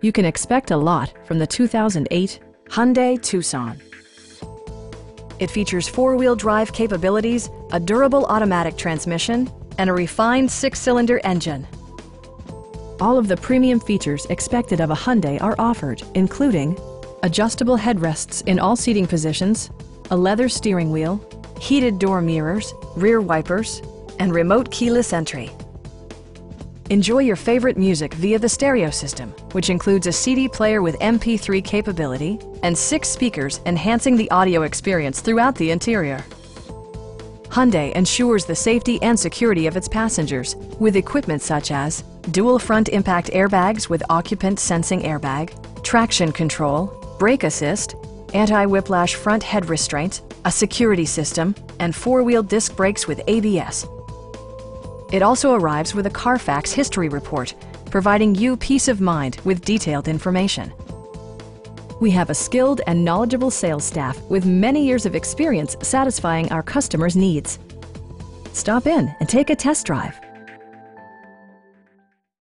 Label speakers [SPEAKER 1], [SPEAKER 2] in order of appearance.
[SPEAKER 1] You can expect a lot from the 2008 Hyundai Tucson. It features four-wheel drive capabilities, a durable automatic transmission, and a refined six-cylinder engine. All of the premium features expected of a Hyundai are offered, including adjustable headrests in all seating positions, a leather steering wheel, heated door mirrors, rear wipers, and remote keyless entry. Enjoy your favorite music via the stereo system, which includes a CD player with MP3 capability and 6 speakers enhancing the audio experience throughout the interior. Hyundai ensures the safety and security of its passengers with equipment such as dual front impact airbags with occupant sensing airbag, traction control, brake assist, anti-whiplash front head restraint, a security system, and four-wheel disc brakes with ABS. It also arrives with a Carfax history report, providing you peace of mind with detailed information. We have a skilled and knowledgeable sales staff with many years of experience satisfying our customers' needs. Stop in and take a test drive.